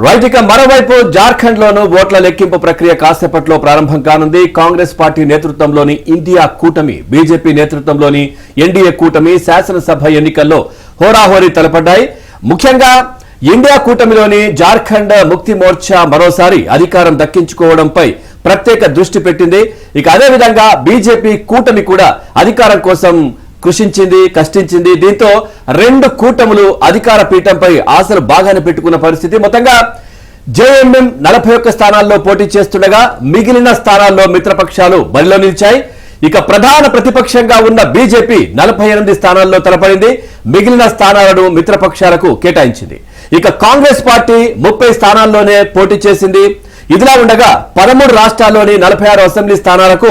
Right, ఇక మరోవైపు జార్ఖండ్ లోను ఓట్ల లెక్కింపు ప్రక్రియ కాసేపట్లో ప్రారంభం కానుంది. కాంగ్రెస్ పార్టీ నేతృత్వంలోని ఇండియా కూటమి, బీజేపీ నేతృత్వంలోని ఎన్డీఏ కూటమి శాసనసభ ఎన్నికల్లో హోరాహోరీ తలపడ్డాయి. ముఖ్యంగా ఇండియా కూటమిలోని జార్ఖండ్ ముక్తి మోర్చా మరోసారి అధికారం దక్కించుకోవడంపై ప్రత్యేక దృష్టి పెట్టింది. ఇక అదేవిధంగా బీజేపీ కూటమి కూడా అధికారం కోసం కష్టించింది. దీంతో రెండు కూటములు అధికార పీఠంపై ఆశలు బాగానే పెట్టుకున్న పరిస్థితి. మొత్తంగా జేఎంఎం 41 స్థానాల్లో పోటీ చేస్తుండగా మిగిలిన స్థానాల్లో మిత్రపక్షాలు బరిలో నిలిచాయి. ఇక ప్రధాన ప్రతిపక్షంగా ఉన్న బీజేపీ 48 స్థానాల్లో తలపడింది. మిగిలిన స్థానాలను మిత్రపక్షాలకు కేటాయించింది. ఇక కాంగ్రెస్ పార్టీ 30 స్థానాల్లోనే పోటీ చేసింది. ఇదిలా ఉండగా 13 రాష్ట్రాల్లోని 46 అసెంబ్లీ స్థానాలకు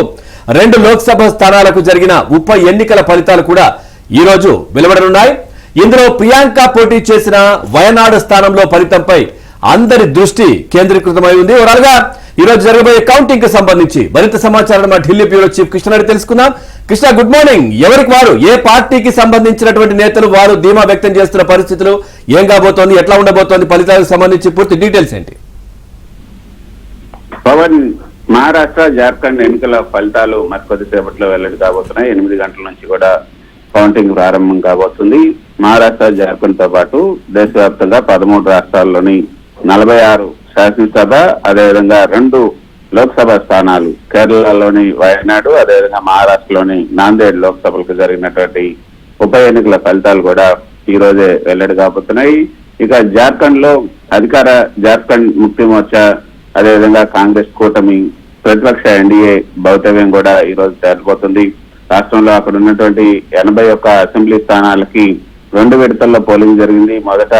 2 లోక్సభ స్థానాలకు జరిగిన ఉప ఎన్నికల ఫలితాలు కూడా ఈ రోజు వెలువడనున్నాయి. ఇందులో ప్రియాంక పోటీ చేసిన వయనాడు స్థానంలో ఫలితంపై అందరి దృష్టి కేంద్రీకృతమై ఉంది. ఓవరాల్ గా ఈ రోజు జరగబోయే కౌంటింగ్ కి సంబంధించి మరింత సమాచారం మా ఢిల్లీ బ్యూరో చీఫ్ కృష్ణ తెలుసుకుందాం. Krishna, good morning. ఎవరికి వారు, ఏ పార్టీకి సంబంధించినటువంటి నేతలు వారు ధీమా వ్యక్తం చేస్తున్న పరిస్థితులు ఏం కాబోతోంది, ఎట్లా ఉండబోతోంది, ఫలితాలకు సంబంధించి పూర్తి డీటెయిల్స్ ఏంటి? పవన్, మహారాష్ట్ర జార్ఖండ్ ఎన్నికల ఫలితాలు మరి కొద్దిసేపట్లో వెల్లడి కాబోతున్నాయి. 8 గంటల నుంచి కూడా కౌంటింగ్ ప్రారంభం కాబోతుంది. మహారాష్ట్ర జార్ఖండ్ తో పాటు దేశవ్యాప్తంగా 13 రాష్ట్రాల్లోని 46 శాసనసభ, అదేవిధంగా 2 లోక్సభ స్థానాలు, కేరళలోని వయనాడు, అదేవిధంగా మహారాష్ట్రలోని నాందేడ్ లోక్సభలకు జరిగినటువంటి ఉప ఎన్నికల ఫలితాలు కూడా ఈ రోజే వెల్లడి కాబోతున్నాయి. ఇక జార్ఖండ్ లో అధికార జార్ఖండ్ ముక్తి మోర్చా, అదేవిధంగా కాంగ్రెస్ కూటమి, ప్రతిపక్ష ఎన్డీఏ భౌతవ్యం కూడా ఈ రోజు తేలిపోతుంది. రాష్ట్రంలో అక్కడ ఉన్నటువంటి 81 అసెంబ్లీ స్థానాలకి 2 విడతల్లో పోలింగ్ జరిగింది. మొదట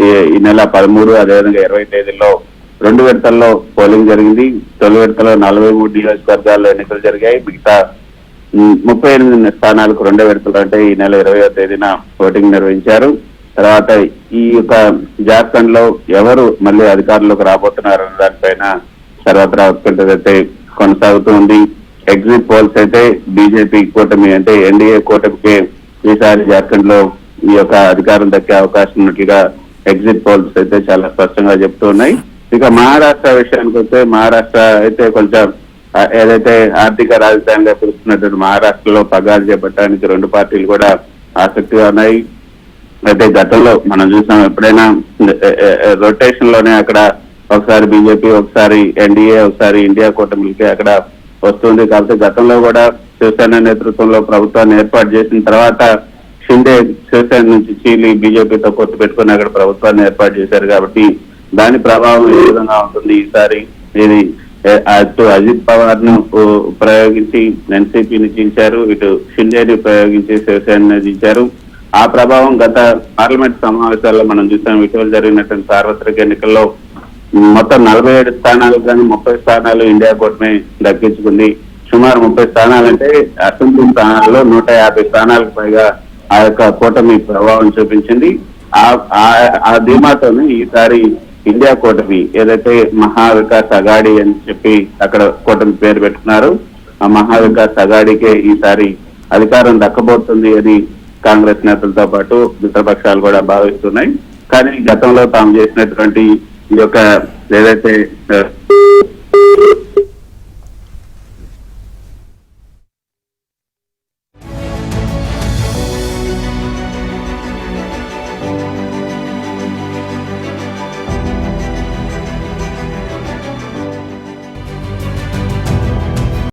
ఈ నెల 13, అదేవిధంగా 20 తేదీల్లో 2 విడతల్లో పోలింగ్ జరిగింది. తొలి విడతలో 43 నియోజకవర్గాల్లో ఎన్నికలు జరిగాయి. మిగతా 38 స్థానాలకు 2 విడతలు, అంటే ఈ నెల 20వ తేదీన ఓటింగ్ నిర్వహించారు. తర్వాత ఈ యొక్క జార్ఖండ్ లో ఎవరు మళ్ళీ అధికారంలోకి రాబోతున్నారు అన్న దానిపైన సర్వత్రా ఉత్కంఠ అయితే కొనసాగుతూ ఉంది. ఎగ్జిట్ పోల్స్ అయితే బీజేపీ కూటమి, అంటే ఎన్డీఏ కూటమికి ఈసారి జార్ఖండ్ లో ఈ యొక్క అధికారం దక్కే అవకాశం ఉన్నట్లుగా ఎగ్జిట్ పోల్స్ అయితే చాలా స్పష్టంగా చెప్తూ ఉన్నాయి. ఇక మహారాష్ట్ర విషయానికి వస్తే, మహారాష్ట్ర అయితే కొంచెం ఏదైతే ఆర్థిక రాజధానిగా పిలుస్తున్నటువంటి మహారాష్ట్రలో పగ్గాలు చేపట్టడానికి 2 పార్టీలు కూడా ఆసక్తిగా ఉన్నాయి. అయితే గతంలో మనం చూసాం, ఎప్పుడైనా రొటేషన్ లోనే అక్కడ ఒకసారి బీజేపీ, ఒకసారి ఎన్డీఏ, ఒకసారి ఇండియా కూటమికి అక్కడ వస్తుంది. కాబట్టి గతంలో కూడా శివసేన నేతృత్వంలో ప్రభుత్వాన్ని ఏర్పాటు చేసిన తర్వాత షిండే శివసేన నుంచి చీలి బీజేపీతో పొత్తు పెట్టుకుని అక్కడ ప్రభుత్వాన్ని ఏర్పాటు చేశారు. కాబట్టి దాని ప్రభావం ఏ విధంగా ఉంటుంది ఈసారి? ఇది అటు అజిత్ పవార్ ను ప్రయోగించి ఎన్సీపీని చీల్చారు, ఇటు షిండేని ప్రయోగించి శివసేనని చీల్చారు. ఆ ప్రభావం గత పార్లమెంట్ సమావేశాల్లో మనం చూసాం. ఇటీవల జరిగినటువంటి సార్వత్రిక ఎన్నికల్లో మొత్తం 47 స్థానాలకు కానీ 30 స్థానాలు ఇండియా కూటమి దక్కించుకుంది. సుమారు 30 స్థానాలంటే అసెంబ్లీ స్థానాల్లో 150 స్థానాలకు పైగా ఆ యొక్క కూటమి ప్రభావం చూపించింది. ఆ ధీమాతోనే ఈసారి ఇండియా కూటమి, ఏదైతే మహావికాస్ అఘాడీ అని చెప్పి అక్కడ కూటమి పేరు పెట్టుకున్నారు, ఆ మహావికాస్ అఘాడీకే ఈసారి అధికారం దక్కబోతుంది అని కాంగ్రెస్ నేతలతో పాటు మిత్రపక్షాలు కూడా భావిస్తున్నాయి. కానీ గతంలో తాము చేసినటువంటి ఈ యొక్క ఏదైతే